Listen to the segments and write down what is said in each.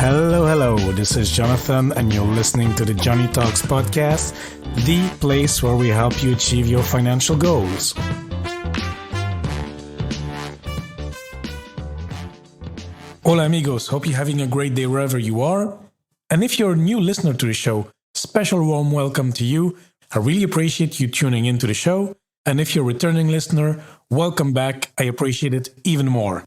Hello. This is Jonathan, and you're listening to the Joney Talks podcast, the place where we help you achieve your financial goals. Hola, amigos. Hope you're having a great day wherever you are. And if you're a new listener to the show, special warm welcome to you. I really appreciate you tuning into the show. And if you're a returning listener, welcome back. I appreciate it even more.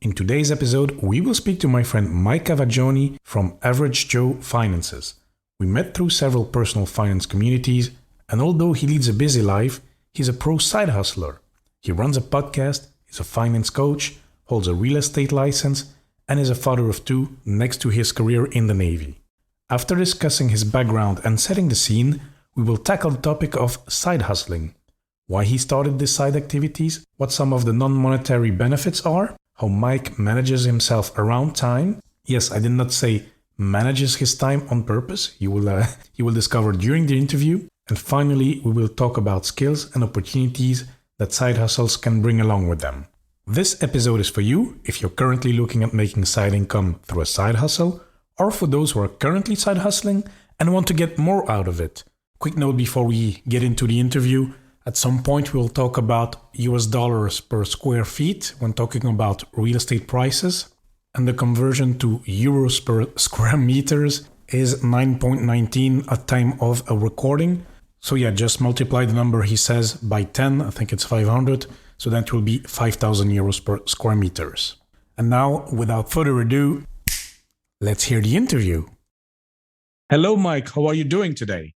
In today's episode, we will speak to my friend Mike Cavaggioni from Average Joe Finances. We met through several personal finance communities, and although he leads a busy life, he's a pro side hustler. He runs a podcast, is a finance coach, holds a real estate license, and is a father of two next to his career in the Navy. After discussing his background and setting the scene, we will tackle the topic of side hustling, why he started these side activities, what some of the non-monetary benefits are, how Mike manages himself around time. Yes, I did not say manages his time on purpose. You will discover during the interview. And finally, we will talk about skills and opportunities that side hustles can bring along with them. This episode is for you if you're currently looking at making side income through a side hustle, or for those who are currently side hustling and want to get more out of it. Quick note before we get into the interview. At some point, we'll talk about US dollars per square feet when talking about real estate prices. And the conversion to euros per square meters is 9.19 at time of a recording. So yeah, just multiply the number he says by 10. I think it's 500. So that will be 5,000 euros per square meters. And now, without further ado, let's hear the interview. Hello, Mike. How are you doing today?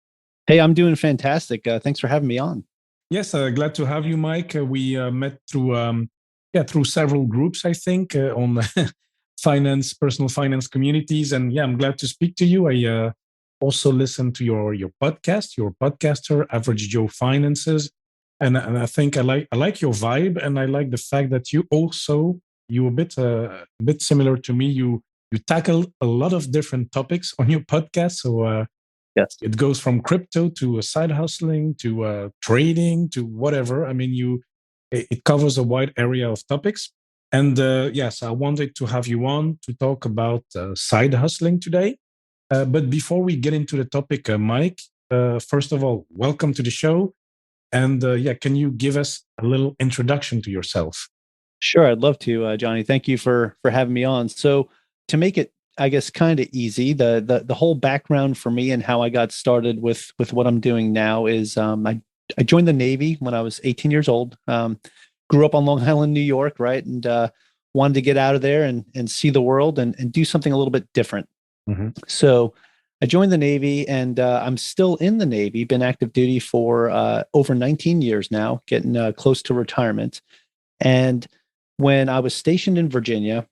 Hey, I'm doing fantastic. Thanks for having me on. Yes, glad to have you, Mike. We met through several groups, I think, on personal finance communities, and yeah, I'm glad to speak to you. I also listen to your podcast, your podcaster, Average Joe Finances, and I think I like your vibe, and I like the fact that you a bit similar to me. You tackle a lot of different topics on your podcast, so. Yes. It goes from crypto to side hustling to trading to whatever. I mean, it covers a wide area of topics. And yes, I wanted to have you on to talk about side hustling today. But before we get into the topic, Mike, first of all, welcome to the show. And can you give us a little introduction to yourself? Sure, I'd love to, Johnny. Thank you for having me on. So to make it, I guess, kind of easy, the whole background for me and how I got started with what I'm doing now is I joined the Navy when I was 18 years old. Grew up on Long Island, New York, right? And wanted to get out of there and see the world and do something a little bit different. Mm-hmm. So I joined the Navy, and I'm still in the Navy, been active duty for over 19 years now, getting close to retirement. And when I was stationed in Virginia,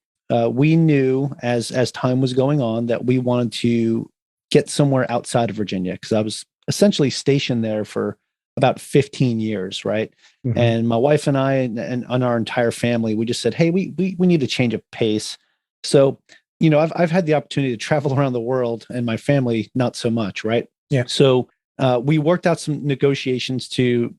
we knew as time was going on that we wanted to get somewhere outside of Virginia, because I was essentially stationed there for about 15 years, right? Mm-hmm. And my wife and I and our entire family, we just said, hey, we need a change of pace. So, I've had the opportunity to travel around the world, and my family not so much, right? Yeah. So we worked out some negotiations to,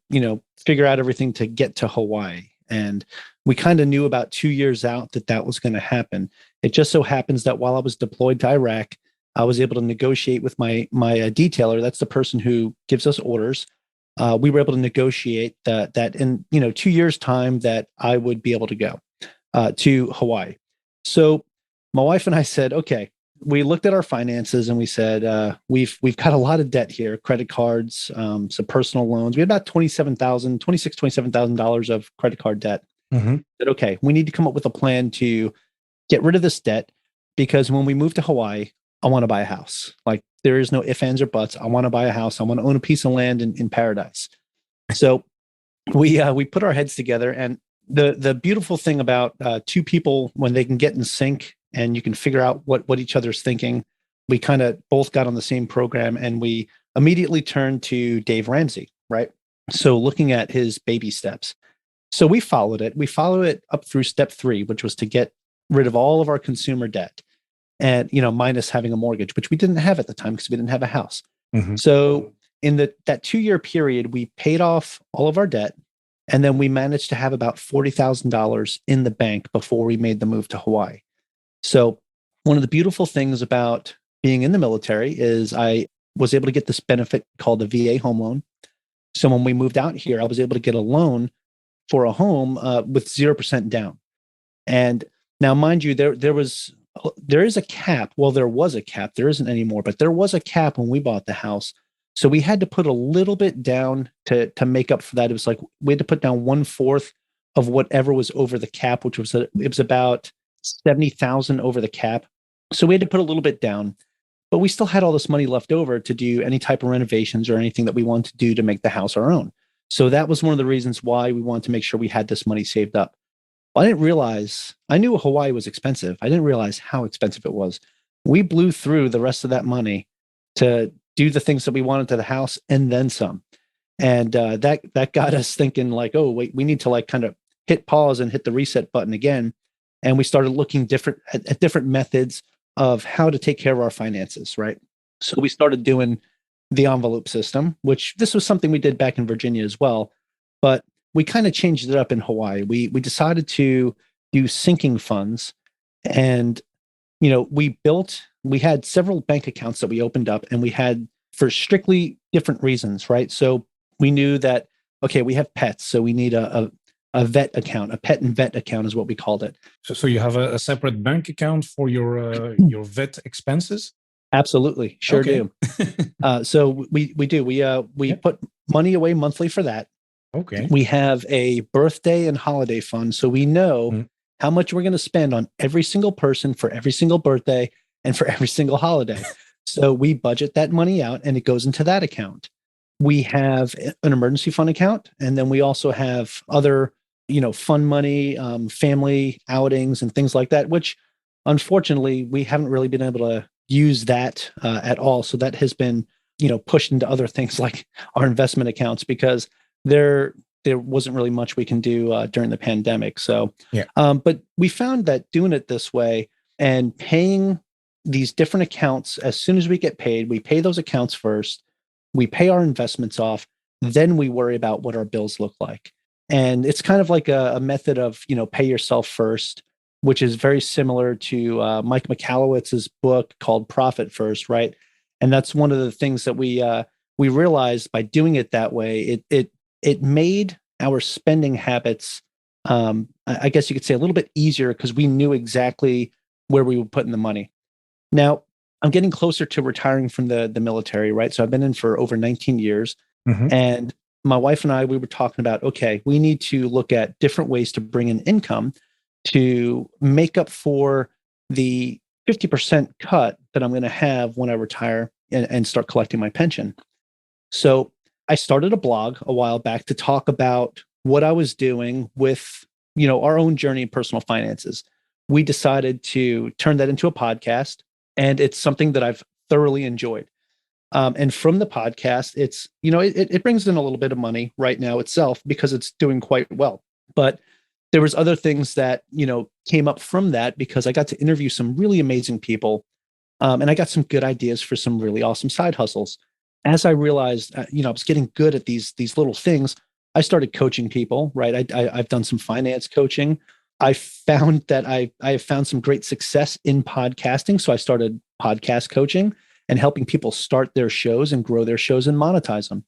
figure out everything to get to Hawaii. And we kind of knew about 2 years out that was going to happen. It just so happens that while I was deployed to Iraq, I was able to negotiate with my detailer. That's the person who gives us orders. We were able to negotiate that in 2 years' time that I would be able to go to Hawaii. So my wife and I said, okay. We looked at our finances and we said, we've got a lot of debt here, credit cards, some personal loans. We had about $27,000 of credit card debt. Mm-hmm. Said, okay, we need to come up with a plan to get rid of this debt, because when we move to Hawaii, I want to buy a house. Like, there is no ifs, ands, or buts. I want to buy a house. I want to own a piece of land in paradise. So we put our heads together, and the beautiful thing about two people, when they can get in sync and you can figure out what each other's thinking, we kind of both got on the same program, and we immediately turned to Dave Ramsey, right? So looking at his baby steps. So we followed it. We followed it up through step 3, which was to get rid of all of our consumer debt, and minus having a mortgage, which we didn't have at the time because we didn't have a house. Mm-hmm. So in that 2-year period, we paid off all of our debt, and then we managed to have about $40,000 in the bank before we made the move to Hawaii. So one of the beautiful things about being in the military is I was able to get this benefit called the VA home loan. So when we moved out here, I was able to get a loan for a home with 0% down. And now, mind you, there is a cap. Well, there was a cap. There isn't anymore, but there was a cap when we bought the house. So we had to put a little bit down to make up for that. It was like we had to put down 1/4 of whatever was over the cap, which was it was about 70,000 over the cap. So we had to put a little bit down, but we still had all this money left over to do any type of renovations or anything that we wanted to do to make the house our own. So that was one of the reasons why we wanted to make sure we had this money saved up. Well, I didn't realize, I knew Hawaii was expensive. I didn't realize how expensive it was. We blew through the rest of that money to do the things that we wanted to the house and then some. And that got us thinking like, oh, wait, we need to like kind of hit pause and hit the reset button again. And we started looking at different methods of how to take care of our finances, right? So we started doing the envelope system, which this was something we did back in Virginia as well. But we kind of changed it up in Hawaii. We decided to do sinking funds, and we had several bank accounts that we opened up, and we had for strictly different reasons, right? So we knew that okay, we have pets, so we need a vet account, a pet and vet account is what we called it. So you have a separate bank account for your vet expenses? Absolutely, sure do. So we do. We put money away monthly for that. Okay. We have a birthday and holiday fund, so we know how much we're going to spend on every single person for every single birthday and for every single holiday. So we budget that money out, and it goes into that account. We have an emergency fund account, and then we also have other, fun money, family outings, and things like that. Which, unfortunately, we haven't really been able to use that at all. So that has been, pushed into other things like our investment accounts because there wasn't really much we can do during the pandemic. So, but we found that doing it this way and paying these different accounts as soon as we get paid, we pay those accounts first, we pay our investments off, then we worry about what our bills look like. And it's kind of like a method of, pay yourself first, which is very similar to Mike Michalowicz's book called Profit First, right? And that's one of the things that we realized by doing it that way. It made our spending habits, I guess you could say, a little bit easier because we knew exactly where we were putting the money. Now, I'm getting closer to retiring from the military, right? So I've been in for over 19 years. And my wife and I, we were talking about, okay, we need to look at different ways to bring in income to make up for the 50% cut that I'm going to have when I retire and start collecting my pension. So I started a blog a while back to talk about what I was doing with, our own journey in personal finances. We decided to turn that into a podcast, and it's something that I've thoroughly enjoyed. And from the podcast, it's, it brings in a little bit of money right now itself because it's doing quite well. But there was other things that, came up from that because I got to interview some really amazing people. And I got some good ideas for some really awesome side hustles. As I realized, I was getting good at these little things, I started coaching people, right? I've done some finance coaching. I found that I have found some great success in podcasting. So I started podcast coaching and helping people start their shows and grow their shows and monetize them.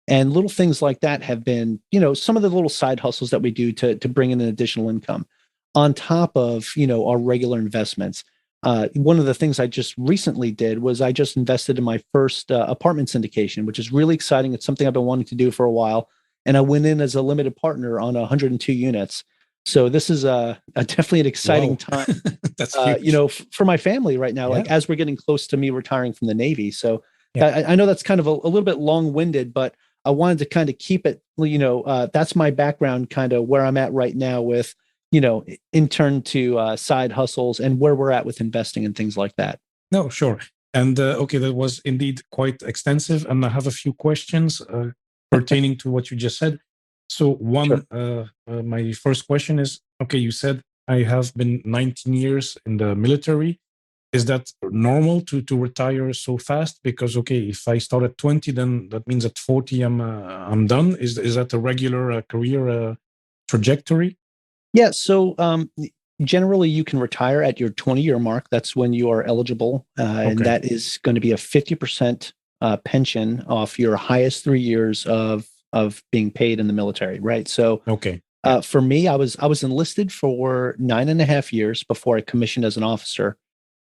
And little things like that have been, some of the little side hustles that we do to bring in an additional income on top of, our regular investments. One of the things I just recently did was I just invested in my first apartment syndication, which is really exciting. It's something I've been wanting to do for a while. And I went in as a limited partner on 102 units. So this is definitely an exciting time, That's for my family right now, like as we're getting close to me retiring from the Navy. So I know that's kind of a little bit long-winded, but I wanted to kind of keep it, that's my background, kind of where I'm at right now with, in turn to side hustles and where we're at with investing and things like that. No, sure. And okay, that was indeed quite extensive. And I have a few questions pertaining to what you just said. So one, my first question is, okay, you said I have been 19 years in the military. Is that normal to retire so fast? Because, okay, if I start at 20, then that means at 40, I'm done. Is that a regular career trajectory? Yeah. So generally you can retire at your 20-year mark. That's when you are eligible. And that is going to be a 50% pension off your highest 3 years of being paid in the military, right? So for me, I was enlisted for 9.5 years before I commissioned as an officer.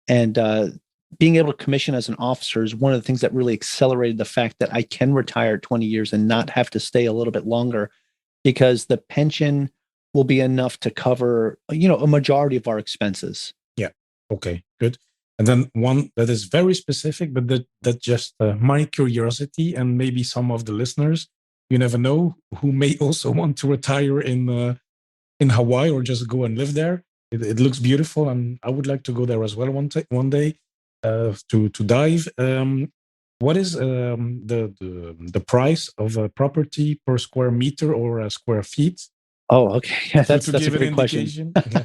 And being able to commission as an officer is one of the things that really accelerated the fact that I can retire at 20 years and not have to stay a little bit longer, because the pension will be enough to cover, a majority of our expenses. Yeah. Okay, good. And then one that is very specific, but that just my curiosity, and maybe some of the listeners, you never know, who may also want to retire in Hawaii or just go and live there. It looks beautiful, and I would like to go there as well one day to dive. What is the price of a property per square meter or a square feet? Oh, okay. Yeah, that's a great question. Yeah.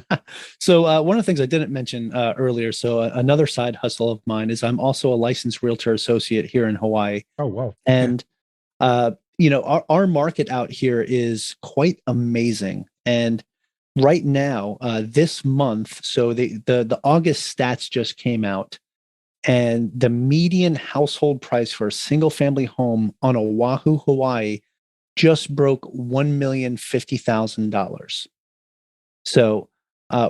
So one of the things I didn't mention earlier, so another side hustle of mine is I'm also a licensed realtor associate here in Hawaii. Oh, wow. And, our market out here is quite amazing. And right now, this month, so the August stats just came out, and the median household price for a single family home on Oahu, Hawaii, just broke $1,050,000. So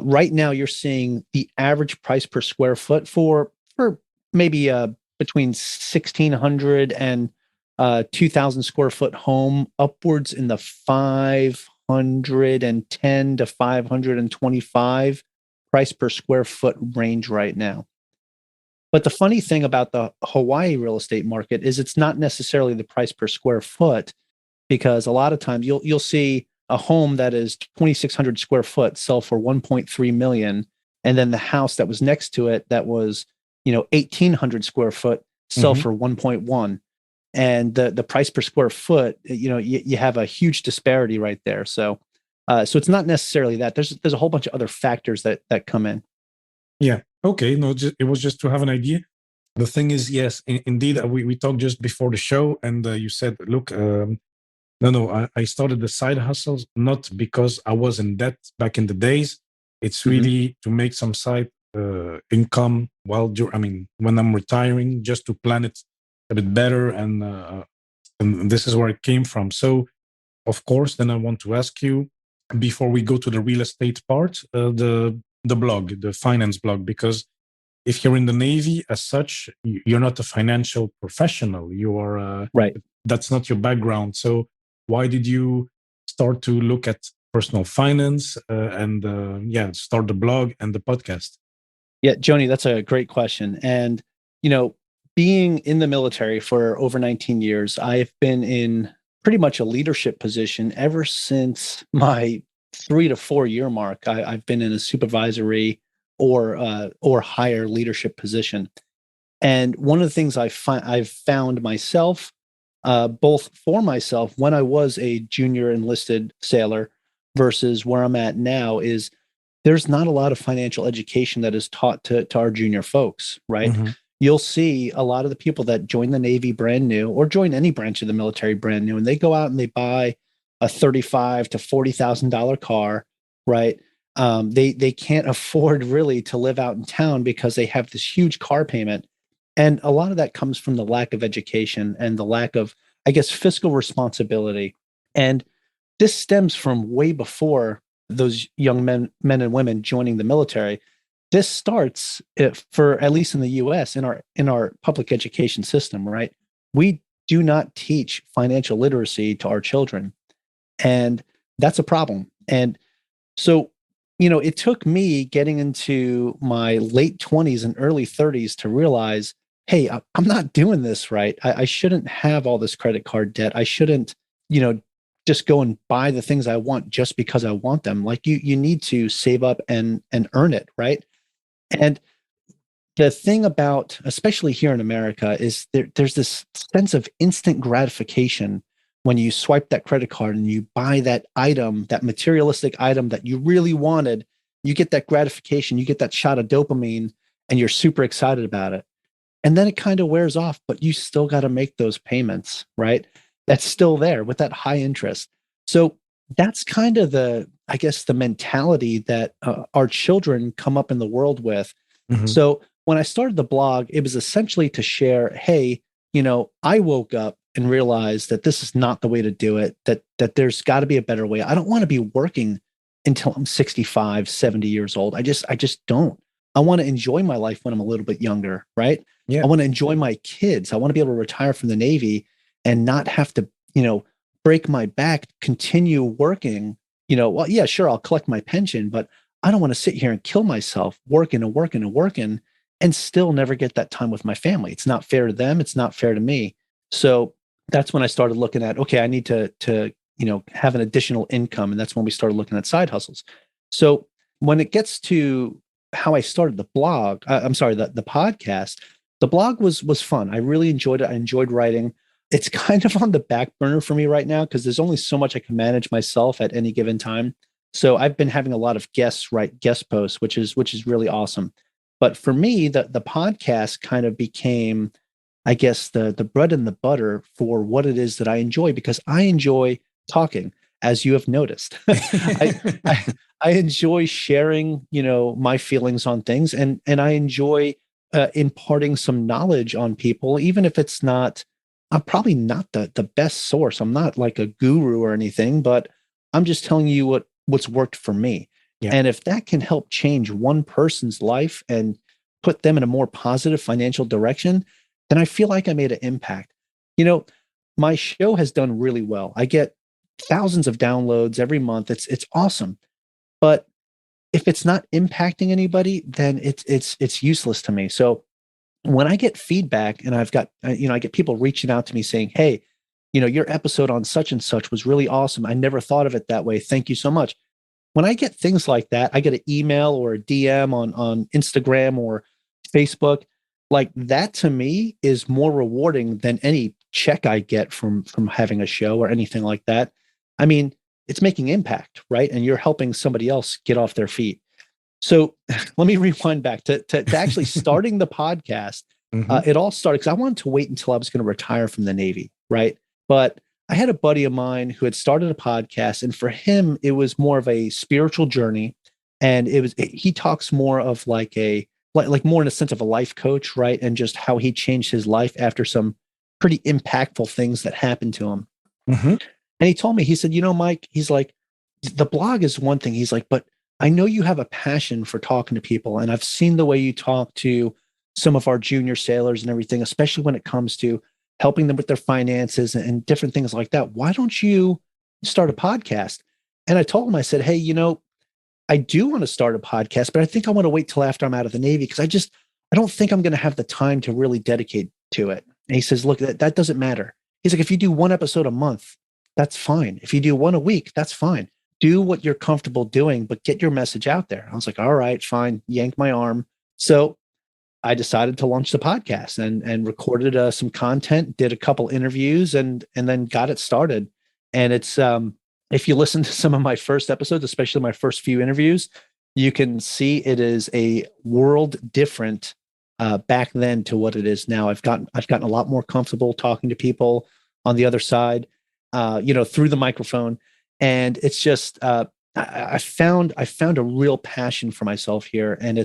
right now, you're seeing the average price per square foot for maybe between 1,600 and 2,000 square foot home, upwards in the 510 to 525 price per square foot range right now. But the funny thing about the Hawaii real estate market is it's not necessarily the price per square foot, because a lot of times you'll see a home that is 2,600 square foot sell for 1.3 million, and then the house that was next to it that was 1,800 square foot sell for 1.1. And the price per square foot, you have a huge disparity right there. So it's not necessarily that. There's a whole bunch of other factors that come in. Yeah. Okay. No, it was just to have an idea. The thing is, yes, indeed, we talked just before the show, and you said, look, I started the side hustles not because I was in debt back in the days. It's really to make some side income when I'm retiring, just to plan it a bit better, and this is where it came from. So, of course, then I want to ask you, before we go to the real estate part, the blog, the finance blog, because if you're in the Navy as such, you're not a financial professional. You are right. That's not your background. So why did you start to look at personal finance and start the blog and the podcast? Yeah, Joney, that's a great question. And being in the military for over 19 years, I've been in pretty much a leadership position ever since my 3 to 4 year mark. I've been in a supervisory or higher leadership position. And one of the things I've found myself, both for myself when I was a junior enlisted sailor versus where I'm at now, is there's not a lot of financial education that is taught to our junior folks, right? You'll see a lot of the people that join the Navy brand new, or join any branch of the military brand new, and they go out and they buy a $35,000 to $40,000 car, right? They can't afford really to live out in town because they have this huge car payment. And a lot of that comes from the lack of education and the lack of, I guess, fiscal responsibility. And this stems from way before those young men and women joining the military. This starts, for at least in the U.S., in our public education system, right? We do not teach financial literacy to our children, and that's a problem. And so, it took me getting into my late 20s and early 30s to realize, hey, I'm not doing this right. I shouldn't have all this credit card debt. I shouldn't, just go and buy the things I want just because I want them. Like you need to save up and earn it, right? And the thing about, especially here in America, is there's this sense of instant gratification when you swipe that credit card and you buy that item, that materialistic item that you really wanted. You get that gratification, you get that shot of dopamine, and you're super excited about it. And then it kind of wears off, but you still got to make those payments, right? That's still there with that high interest. So that's kind of I guess, the mentality that our children come up in the world with. Mm-hmm. So when I started the blog, it was essentially to share, hey, I woke up and realized that this is not the way to do it, that there's got to be a better way. I don't want to be working until I'm 65, 70 years old. I just don't. I want to enjoy my life when I'm a little bit younger, right? Yeah. I want to enjoy my kids. I want to be able to retire from the Navy and not have to, break my back, continue working. Well, yeah, sure, I'll collect my pension, but I don't want to sit here and kill myself working and working and working and still never get that time with my family. It's not fair to them. It's not fair to me. So that's when I started looking at, okay, I need to have an additional income. And that's when we started looking at side hustles. So when it gets to how I started the blog, the podcast, the blog was fun. I really enjoyed it. I enjoyed writing. It's kind of on the back burner for me right now because there's only so much I can manage myself at any given time. So I've been having a lot of guests write guest posts, which is really awesome. But for me, the podcast kind of became, I guess, the bread and the butter for what it is that I enjoy, because I enjoy talking, as you have noticed. I enjoy sharing, my feelings on things, and I enjoy imparting some knowledge on people, even if it's not. I'm probably not the best source. I'm not like a guru or anything, but I'm just telling you what's worked for me. Yeah. And if that can help change one person's life and put them in a more positive financial direction, then I feel like I made an impact. My show has done really well. I get thousands of downloads every month. It's awesome. But if it's not impacting anybody, then it's useless to me. So when I get feedback and I've got, I get people reaching out to me saying, hey, your episode on such and such was really awesome. I never thought of it that way. Thank you so much. When I get things like that, I get an email or a DM on Instagram or Facebook. Like that to me is more rewarding than any check I get from having a show or anything like that. I mean, it's making impact, right? And you're helping somebody else get off their feet. So let me rewind back to actually starting the podcast. Mm-hmm. It all started because I wanted to wait until I was going to retire from the Navy, right? But I had a buddy of mine who had started a podcast, and for him, it was more of a spiritual journey. And he talks more of like more in a sense of a life coach, right? And just how he changed his life after some pretty impactful things that happened to him. Mm-hmm. And he told me, he said, Mike, he's like, the blog is one thing. He's like, but I know you have a passion for talking to people. And I've seen the way you talk to some of our junior sailors and everything, especially when it comes to helping them with their finances and different things like that. Why don't you start a podcast? And I told him, I said, hey, I do want to start a podcast, but I think I want to wait till after I'm out of the Navy because I don't think I'm going to have the time to really dedicate to it. And he says, look, that doesn't matter. He's like, if you do one episode a month, that's fine. If you do one a week, that's fine. Do what you're comfortable doing, but get your message out there. I was like, all right, fine. Yank my arm. So I decided to launch the podcast and recorded some content, did a couple interviews, and then got it started. And it's if you listen to some of my first episodes, especially my first few interviews, you can see it is a world different back then to what it is now. I've gotten a lot more comfortable talking to people on the other side, through the microphone. And it's just, I found a real passion for myself here. And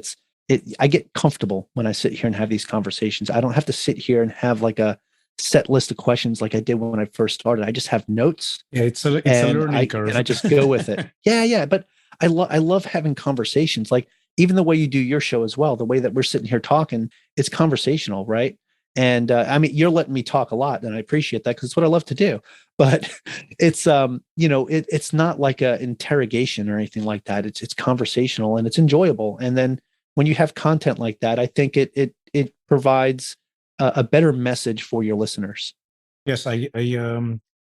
I get comfortable when I sit here and have these conversations. I don't have to sit here and have like a set list of questions like I did when I first started. I just have notes. Yeah, it's a learning curve. And I just go with it. Yeah. But I love having conversations. Like even the way you do your show as well, the way that we're sitting here talking, it's conversational, right? And I mean, you're letting me talk a lot, and I appreciate that because it's what I love to do. But it's it's not like a interrogation or anything like that. It's conversational and it's enjoyable. And then when you have content like that, I think it provides a better message for your listeners. Yes, I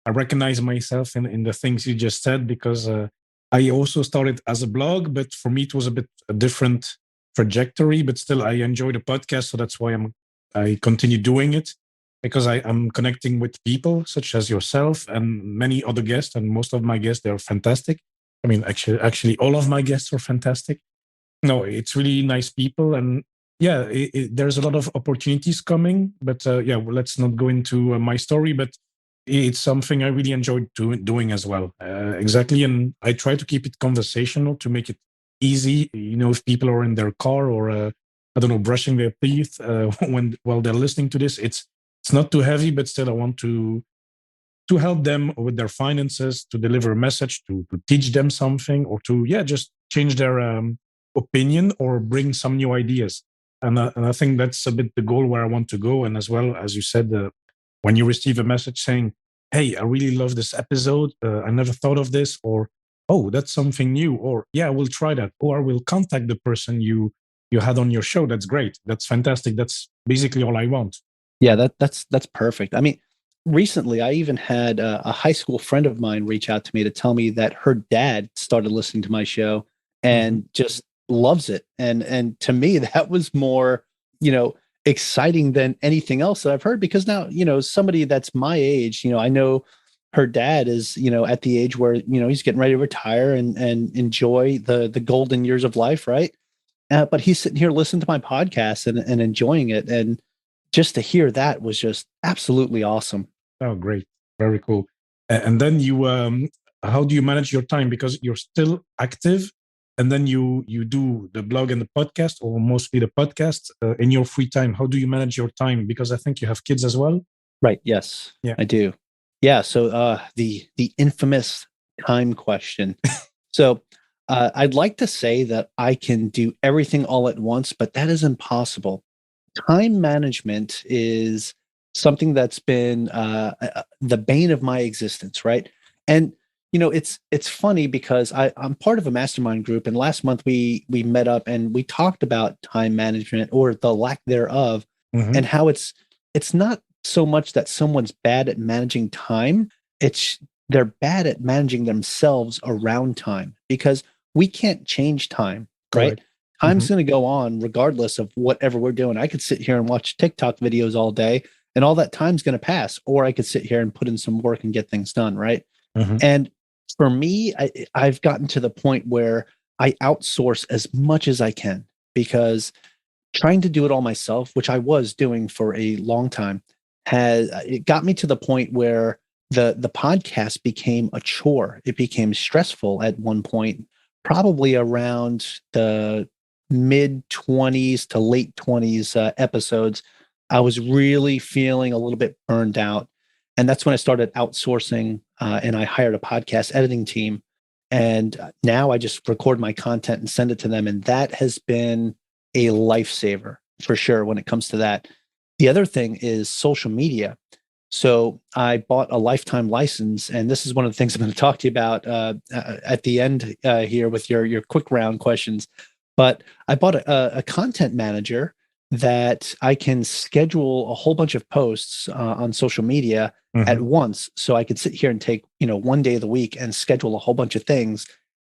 recognize myself in the things you just said because I also started as a blog, but for me it was a different trajectory. But still, I enjoy the podcast, so that's why I continue doing it because I'm connecting with people such as yourself and many other guests, and most of my guests, they're fantastic. I mean, actually, all of my guests are fantastic. No, it's really nice people, and yeah, there's a lot of opportunities coming. But well, let's not go into my story. But it's something I really enjoy doing as well. Exactly. And I try to keep it conversational to make it easy. If people are in their car or, I don't know, brushing their teeth while they're listening to this, it's not too heavy, but still I want to help them with their finances, to deliver a message, to teach them something, or to, just change their opinion or bring some new ideas. And I think that's a bit the goal where I want to go. And as well, as you said, when you receive a message saying, hey, I really love this episode, I never thought of this, or, oh, that's something new, or, yeah, I will try that, or I will contact the person you had on your show. That's great. That's fantastic. That's basically all I want. Yeah, that's perfect. I mean, recently I even had a high school friend of mine reach out to me to tell me that her dad started listening to my show and just loves it. And to me, that was more, exciting than anything else that I've heard, because now, somebody that's my age, I know her dad is, at the age where, he's getting ready to retire and enjoy the golden years of life, right? But he's sitting here listening to my podcast and enjoying it. And just to hear that was just absolutely awesome. Oh, great. Very cool. And then how do you manage your time? Because you're still active, and then you do the blog and the podcast, or mostly the podcast, in your free time. How do you manage your time? Because I think you have kids as well. Right. Yes, Yeah. I do. Yeah. So the infamous time question. So I'd like to say that I can do everything all at once, but that is impossible. Time management is something that's been the bane of my existence, right? And it's funny because I'm part of a mastermind group, and last month we met up and we talked about time management, or the lack thereof, and how it's not so much that someone's bad at managing time, it's they're bad at managing themselves around time, because we can't change time, right? Correct. Time's going to go on regardless of whatever we're doing. I could sit here and watch TikTok videos all day, and all that time's going to pass, or I could sit here and put in some work and get things done, right? And for me, I've gotten to the point where I outsource as much as I can, because trying to do it all myself, which I was doing for a long time, it got me to the point where the podcast became a chore. It became stressful at one point, probably around the mid 20s to late 20s episodes. I was really feeling a little bit burned out. And that's when I started outsourcing, and I hired a podcast editing team. And now I just record my content and send it to them. And that has been a lifesaver for sure when it comes to that. The other thing is social media. So I bought a lifetime license, and this is one of the things I'm going to talk to you about at the end here with your quick round questions. But I bought a content manager that I can schedule a whole bunch of posts on social media at once. So I could sit here and take, one day of the week and schedule a whole bunch of things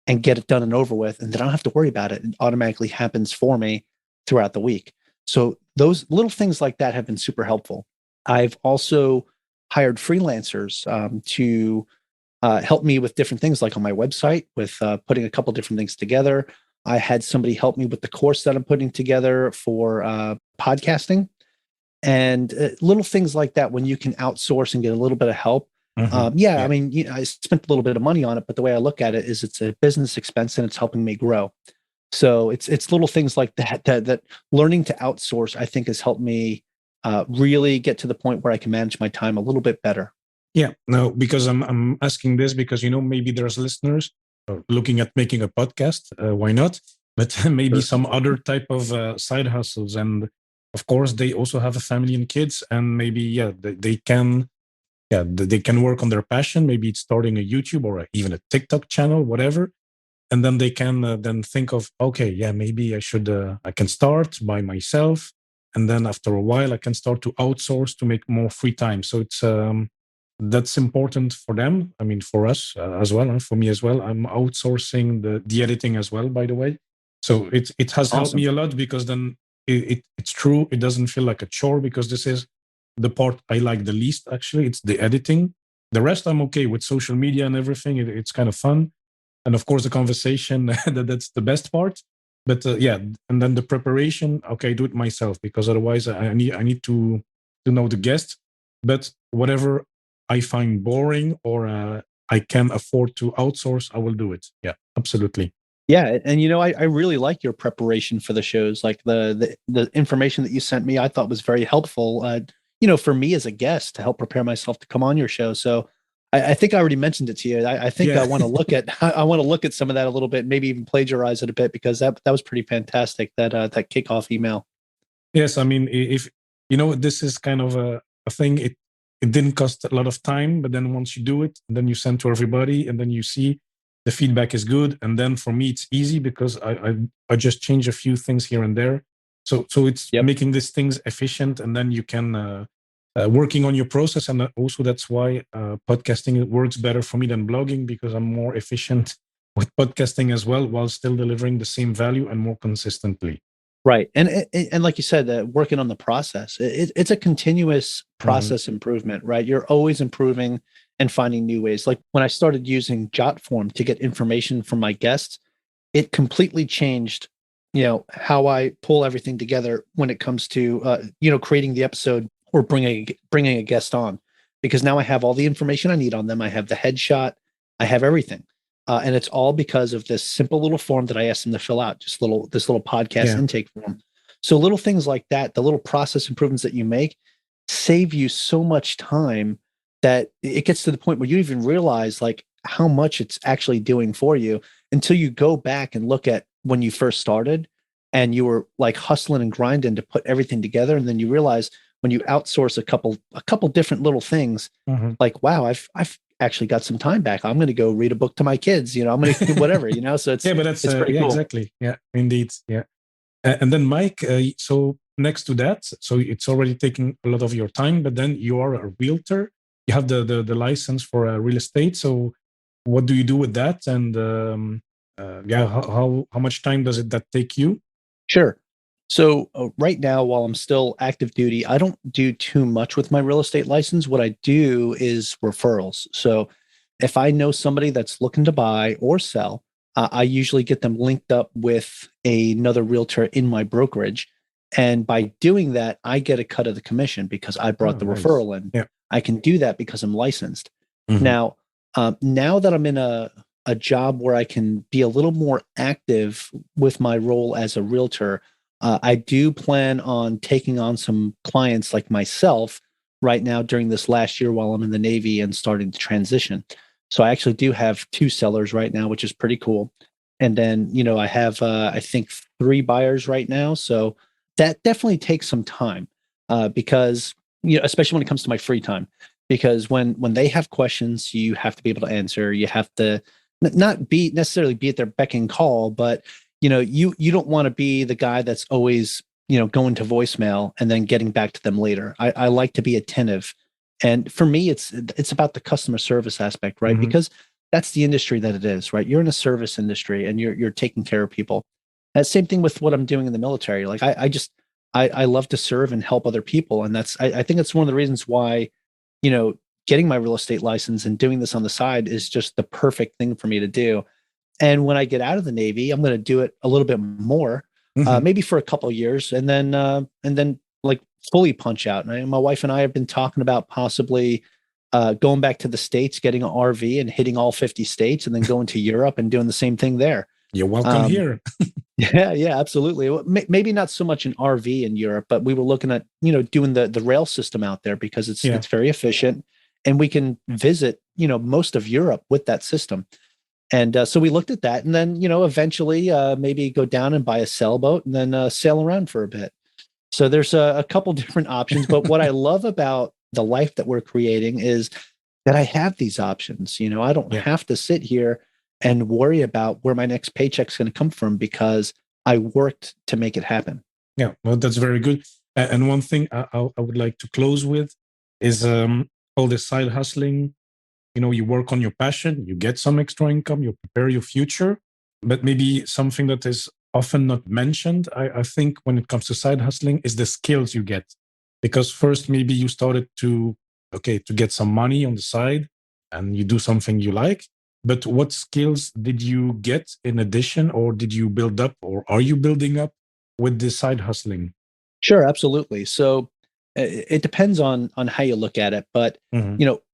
and get it done and over with. And then I don't have to worry about it. It automatically happens for me throughout the week. So those little things like that have been super helpful. I've also hired freelancers to help me with different things, like on my website, with putting a couple different things together. I had somebody help me with the course that I'm putting together for podcasting, and little things like that. When you can outsource and get a little bit of help, I mean, I spent a little bit of money on it, but the way I look at it is it's a business expense and it's helping me grow. So it's little things like that learning to outsource, I think, has helped me really get to the point where I can manage my time a little bit better. Yeah, no, because I'm asking this because maybe there's listeners looking at making a podcast. Why not? But maybe some other type of side hustles, and of course they also have a family and kids, and maybe they can they can work on their passion. Maybe it's starting a YouTube or even a TikTok channel, whatever, and then they can then think of, okay, maybe I can start by myself, and then after a while I can start to outsource to make more free time. So it's that's important for them. I mean, for us as well, and for me as well. I'm outsourcing the editing as well, by the way. So it has helped me a lot, because then it's true. It doesn't feel like a chore, because this is the part I like the least. Actually, it's the editing. The rest I'm okay with. Social media and everything. It's kind of fun, and of course the conversation. That's the best part. But and then the preparation. Okay, do it myself, because otherwise I need to know the guest. But whatever I find boring or I can afford to outsource, I will do it. Yeah, absolutely. Yeah, and I really like your preparation for the shows. Like the information that you sent me, I thought was very helpful. For me as a guest to help prepare myself to come on your show. So I think I already mentioned it to you. I think Yeah. I want to look at I want to look at some of that a little bit, maybe even plagiarize it a bit because that was pretty fantastic. That kickoff email. Yes, I mean, if this is kind of a thing. It didn't cost a lot of time, but then once you do it, then you send to everybody, and then you see the feedback is good. And then for me, it's easy because I just change a few things here and there. So it's Yep. making these things efficient, and then you can working on your process. And also that's why podcasting works better for me than blogging, because I'm more efficient with podcasting as well, while still delivering the same value and more consistently. Right. And like you said, working on the process, it's a continuous process improvement, right? You're always improving and finding new ways. Like when I started using Jotform to get information from my guests, it completely changed, how I pull everything together when it comes to, creating the episode or bringing a guest on, because now I have all the information I need on them. I have the headshot, I have everything. And it's all because of this simple little form that I asked them to fill out, just this little podcast intake form. So little things like that, the little process improvements that you make save you so much time that it gets to the point where you even realize like how much it's actually doing for you until you go back and look at when you first started and you were like hustling and grinding to put everything together. And then you realize when you outsource a couple different little things, like, wow, I've actually got some time back. I'm going to go read a book to my kids. I'm going to do whatever, so it's, but that's it's pretty cool. Exactly. Yeah, indeed. Yeah. And then Mike, so next to that, so it's already taking a lot of your time, but then you are a realtor. You have the license for real estate. So what do you do with that? And how much time does that take you? Sure. So right now, while I'm still active duty, I don't do too much with my real estate license. What I do is referrals. So if I know somebody that's looking to buy or sell, I usually get them linked up with another realtor in my brokerage. And by doing that, I get a cut of the commission because I brought the nice. referral in. Yeah. I can do that because I'm licensed. Now, now that I'm in a job where I can be a little more active with my role as a realtor, I do plan on taking on some clients like myself right now during this last year while I'm in the Navy and starting to transition. So I actually do have 2 sellers right now, which is pretty cool. And then, I have, I think 3 buyers right now. So that definitely takes some time because, especially when it comes to my free time, because when they have questions, you have to be able to answer. You have to not be necessarily be at their beck and call, but you don't want to be the guy that's always going to voicemail and then getting back to them later. I like to be attentive, and for me, it's about the customer service aspect, right? Because that's the industry that it is, right? You're in a service industry and you're taking care of people. And same thing with what I'm doing in the military. Like I love to serve and help other people, and I think it's one of the reasons why getting my real estate license and doing this on the side is just the perfect thing for me to do. And when I get out of the Navy, I'm going to do it a little bit more, maybe for a couple of years, and then like fully punch out. And my wife and I have been talking about possibly going back to the States, getting an RV and hitting all 50 states, and then going to Europe and doing the same thing there. You're welcome here. Yeah, absolutely. Maybe not so much an RV in Europe, but we were looking at doing the rail system out there because it's very efficient, and we can visit most of Europe with that system. And so we looked at that, and then eventually maybe go down and buy a sailboat and then sail around for a bit. So there's a couple different options. But what I love about the life that we're creating is that I have these options. I don't have to sit here and worry about where my next paycheck's going to come from because I worked to make it happen. Yeah, well, that's very good. And one thing I would like to close with is all the side hustling. You work on your passion, you get some extra income, you prepare your future. But maybe something that is often not mentioned, I think, when it comes to side hustling, is the skills you get. Because first, maybe you started to get some money on the side and you do something you like. But what skills did you get in addition, or did you build up, or are you building up with the side hustling? Sure, absolutely. So it depends on how you look at it, but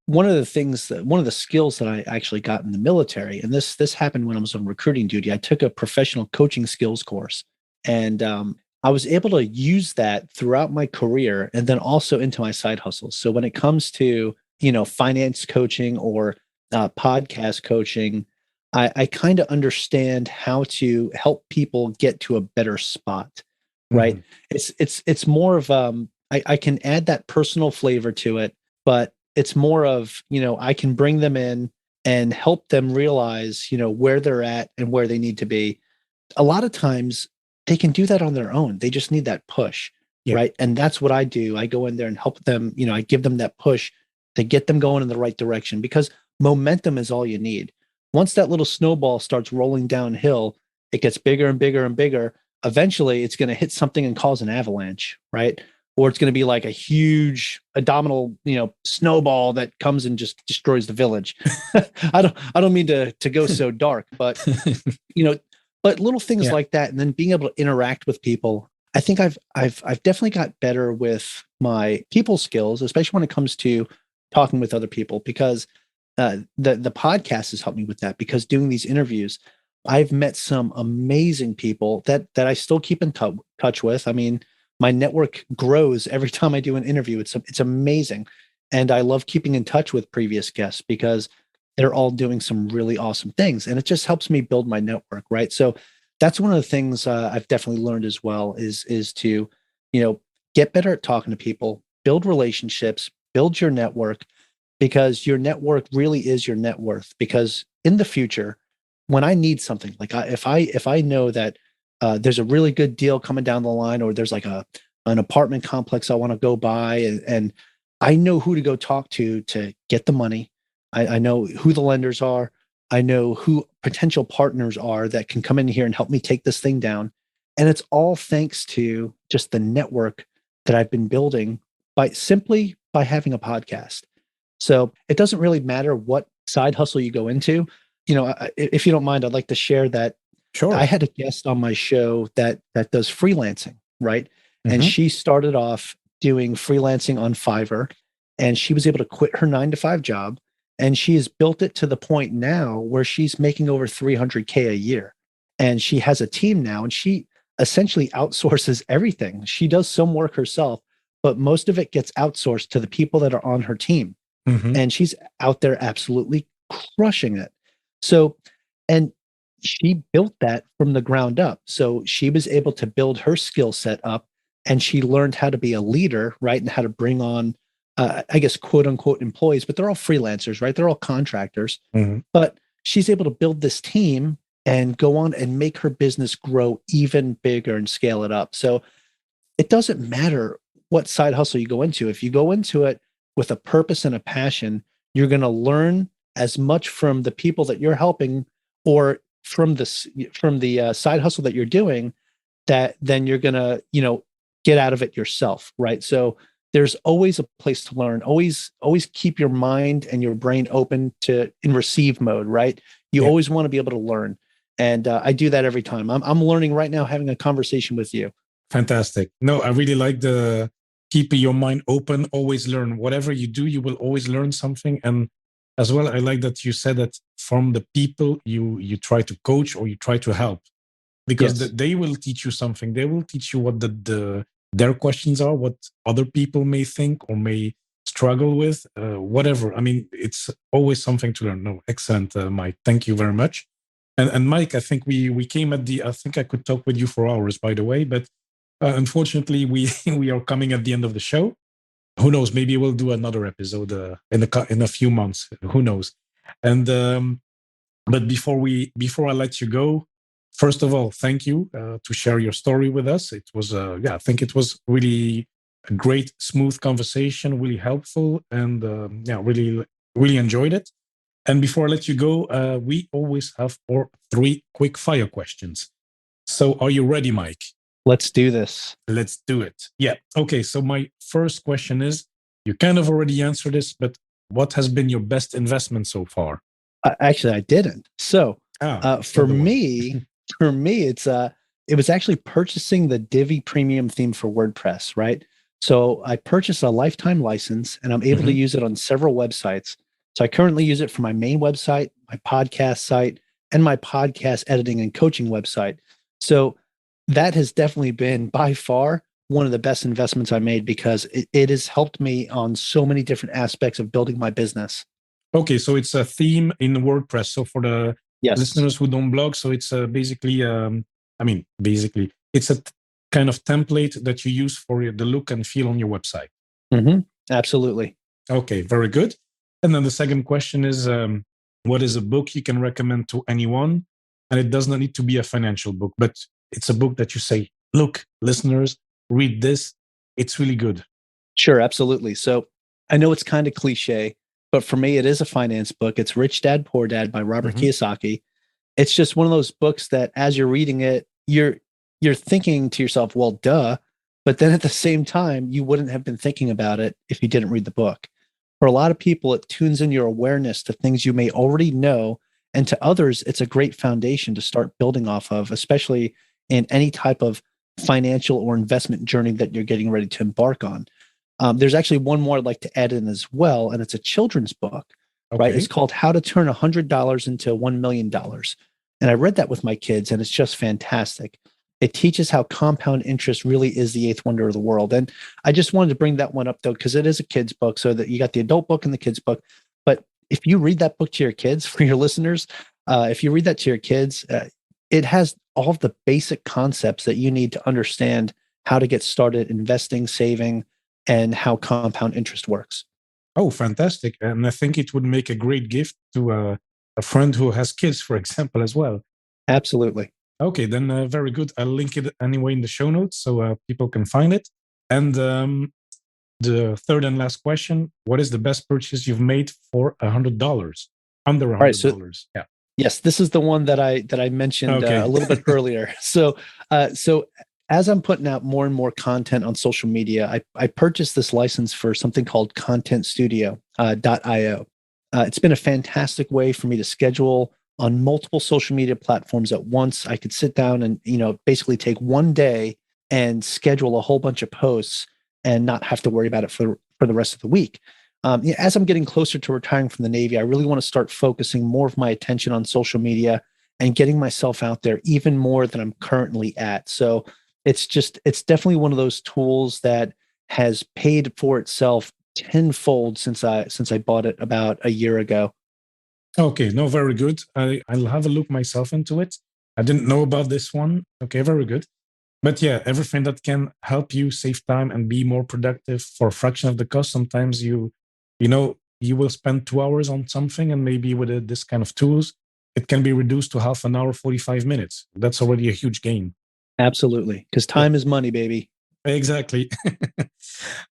one of the skills that I actually got in the military, and this happened when I was on recruiting duty. I took a professional coaching skills course, and I was able to use that throughout my career, and then also into my side hustles. So when it comes to finance coaching or podcast coaching, I kind of understand how to help people get to a better spot. Right? It's more of I can add that personal flavor to it, but it's more of, I can bring them in and help them realize, where they're at and where they need to be. A lot of times they can do that on their own. They just need that push, right? And that's what I do. I go in there and help them, I give them that push to get them going in the right direction, because momentum is all you need. Once that little snowball starts rolling downhill, it gets bigger and bigger and bigger. Eventually it's going to hit something and cause an avalanche, right? Or it's going to be like a huge abdominal, snowball that comes and just destroys the village. I don't mean to go so dark, but but little things like that, and then being able to interact with people. I think I've definitely got better with my people skills, especially when it comes to talking with other people, because the podcast has helped me with that. Because doing these interviews, I've met some amazing people that I still keep in touch with. I mean, my network grows every time I do an interview. It's amazing. And I love keeping in touch with previous guests because they're all doing some really awesome things. And it just helps me build my network, right? So that's one of the things I've definitely learned as well is to, get better at talking to people, build relationships, build your network, because your network really is your net worth. Because in the future, when I need something, like if I know that there's a really good deal coming down the line, or there's like an apartment complex I want to go buy, and I know who to go talk to get the money. I know who the lenders are. I know who potential partners are that can come in here and help me take this thing down. And it's all thanks to just the network that I've been building simply by having a podcast. So it doesn't really matter what side hustle you go into. If you don't mind, I'd like to share that. Sure. I had a guest on my show that does freelancing, right? And she started off doing freelancing on Fiverr, and she was able to quit her 9-to-5 job, and she has built it to the point now where she's making over $300K a year. And she has a team now, and she essentially outsources everything. She does some work herself, but most of it gets outsourced to the people that are on her team. And she's out there absolutely crushing it. So, and she built that from the ground up. So she was able to build her skill set up, and she learned how to be a leader, right? And how to bring on, I guess, quote unquote employees, but they're all freelancers, right? They're all contractors. But she's able to build this team and go on and make her business grow even bigger and scale it up. So it doesn't matter what side hustle you go into. If you go into it with a purpose and a passion, you're going to learn as much from the people that you're helping, or from the side hustle that you're doing, that then you're going to, get out of it yourself. Right. So there's always a place to learn. Always keep your mind and your brain open in receive mode. Right. You always want to be able to learn. And I do that every time. I'm learning right now, having a conversation with you. Fantastic. No, I really like the keeping your mind open, always learn. Whatever you do, you will always learn something. And as well, I like that you said that from the people you try to coach or you try to help, because they will teach you something. They will teach you what their questions are, what other people may think or may struggle with, whatever. I mean, it's always something to learn. No, excellent, Mike. Thank you very much. And Mike, I think we came at I think I could talk with you for hours, by the way, but unfortunately, we are coming at the end of the show. Who knows? Maybe we'll do another episode in a few months. Who knows? And but before I let you go, first of all, thank you to share your story with us. It was I think it was really a great, smooth conversation, really helpful, and really enjoyed it. And before I let you go, we always have 3 quick fire questions. So, are you ready, Mike? Let's do this. Let's do it. Yeah. Okay. So my first question is, you kind of already answered this, but what has been your best investment so far? Actually, I didn't. So for me, it was actually purchasing the Divi premium theme for WordPress, right? So I purchased a lifetime license and I'm able to use it on several websites. So I currently use it for my main website, my podcast site, and my podcast editing and coaching website. So that has definitely been by far one of the best investments I made because it has helped me on so many different aspects of building my business. Okay, so it's a theme in WordPress. So for the Yes. listeners who don't blog, so it's basically, it's a kind of template that you use for the look and feel on your website. Absolutely. Okay, very good. And then the second question is, what is a book you can recommend to anyone? And it does not need to be a financial book, but it's a book that you say, look, listeners, read this. It's really good. Sure, absolutely. So I know it's kind of cliche, but for me, it is a finance book. It's Rich Dad, Poor Dad by Robert Kiyosaki. It's just one of those books that as you're reading it, you're thinking to yourself, well, duh. But then at the same time, you wouldn't have been thinking about it if you didn't read the book. For a lot of people, it tunes in your awareness to things you may already know. And to others, it's a great foundation to start building off of, especially in any type of financial or investment journey that you're getting ready to embark on. There's actually one more I'd like to add in as well, and it's a children's book, right? It's called How to Turn $100 into $1 million. And I read that with my kids, and it's just fantastic. It teaches how compound interest really is the eighth wonder of the world. And I just wanted to bring that one up, though, because it is a kid's book, so that you got the adult book and the kid's book. But if you read that book to your kids, for your listeners, if you read that to your kids, it has all of the basic concepts that you need to understand how to get started investing, saving, and how compound interest works. Oh, fantastic. And I think it would make a great gift to a friend who has kids, for example, as well. Absolutely. Okay, then very good. I'll link it anyway in the show notes so people can find it. And the third and last question, what is the best purchase you've made for $100? Under $100. Right, so, yeah. Yes, this is the one that I mentioned a little bit earlier. So as I'm putting out more and more content on social media, I purchased this license for something called contentstudio.io. It's been a fantastic way for me to schedule on multiple social media platforms at once. I could sit down and, basically take one day and schedule a whole bunch of posts and not have to worry about it for the rest of the week. As I'm getting closer to retiring from the Navy, I really want to start focusing more of my attention on social media and getting myself out there even more than I'm currently at. So it's definitely one of those tools that has paid for itself tenfold since I bought it about a year ago. Okay, no, very good. I'll have a look myself into it. I didn't know about this one. Okay, very good. But yeah, everything that can help you save time and be more productive for a fraction of the cost. Sometimes you will spend 2 hours on something, and maybe with this kind of tools, it can be reduced to half an hour, 45 minutes. That's already a huge gain. Absolutely, because time is money, baby. Exactly.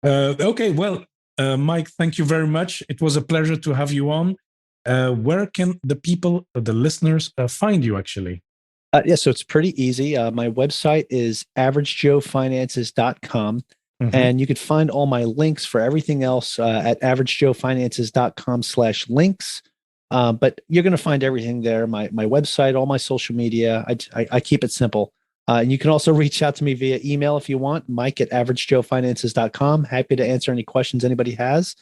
Okay, well, Mike, thank you very much. It was a pleasure to have you on. Where can the people, the listeners, find you actually? So it's pretty easy. My website is averagejoefinances.com. And you can find all my links for everything else at averagejoefinances.com/links. But you're going to find everything there. My website, all my social media. I keep it simple. And you can also reach out to me via email if you want, mike@averagejoefinances.com. Happy to answer any questions anybody has.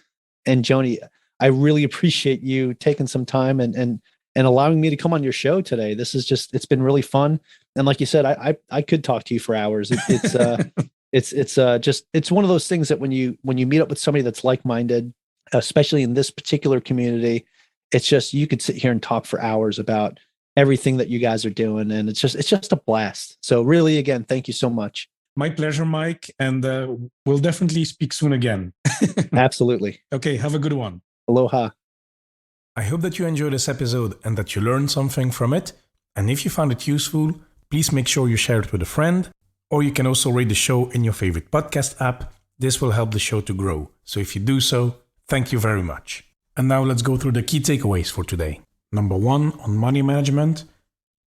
And Joney, I really appreciate you taking some time and allowing me to come on your show today. This is it's been really fun. And like you said, I could talk to you for hours. It's one of those things that when you meet up with somebody that's like-minded, especially in this particular community, it's just, you could sit here and talk for hours about everything that you guys are doing. And it's just a blast. So really, again, thank you so much. My pleasure, Mike. And we'll definitely speak soon again. Absolutely. Okay. Have a good one. Aloha. I hope that you enjoyed this episode and that you learned something from it. And if you found it useful, please make sure you share it with a friend, or you can also rate the show in your favorite podcast app. This will help the show to grow. So if you do so, thank you very much. And now let's go through the key takeaways for today. Number 1, on money management.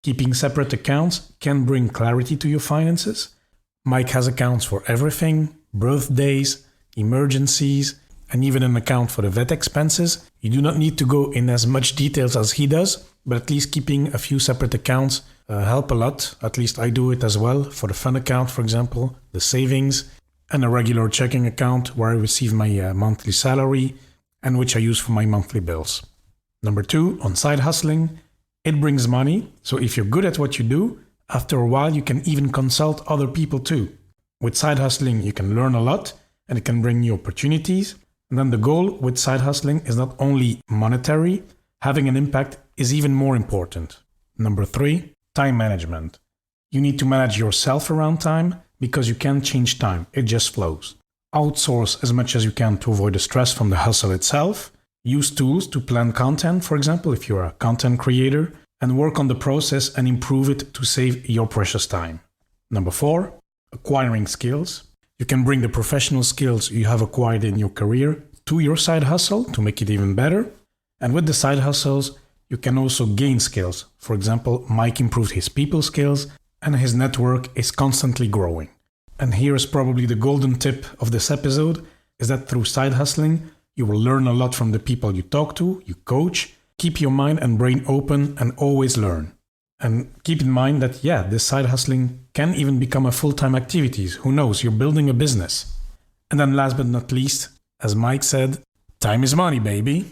Keeping separate accounts can bring clarity to your finances. Mike has accounts for everything: birthdays, emergencies, and even an account for the vet expenses. You do not need to go in as much details as he does, but at least keeping a few separate accounts help a lot. At least I do it as well, for the fun account, for example, the savings. and a regular checking account where I receive my monthly salary and which I use for my monthly bills. Number 2, on side hustling, it brings money. So if you're good at what you do, after a while you can even consult other people too. With side hustling, you can learn a lot and it can bring you opportunities. And then the goal with side hustling is not only monetary, having an impact is even more important. Number 3, time management. You need to manage yourself around time because you can't change time, it just flows. Outsource as much as you can to avoid the stress from the hustle itself. Use tools to plan content, for example, if you're a content creator, and work on the process and improve it to save your precious time. Number 4, acquiring skills. You can bring the professional skills you have acquired in your career to your side hustle to make it even better. And with the side hustles, you can also gain skills. For example, Mike improved his people skills and his network is constantly growing. And here is probably the golden tip of this episode, is that through side hustling, you will learn a lot from the people you talk to, you coach. Keep your mind and brain open and always learn. And keep in mind that, this side hustling can even become a full-time activity. Who knows, you're building a business. And then last but not least, as Mike said, time is money, baby.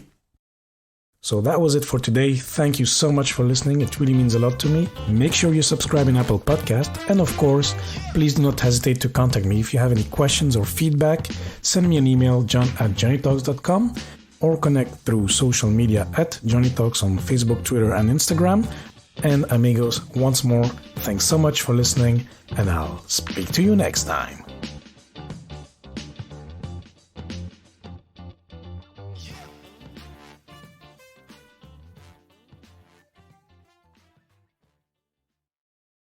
So that was it for today. Thank you so much for listening. It really means a lot to me. Make sure you subscribe in Apple Podcast. And of course, please do not hesitate to contact me. If you have any questions or feedback, send me an email, john@joneytalks.com, or connect through social media at Joney Talks on Facebook, Twitter, and Instagram. And amigos, once more, thanks so much for listening, and I'll speak to you next time.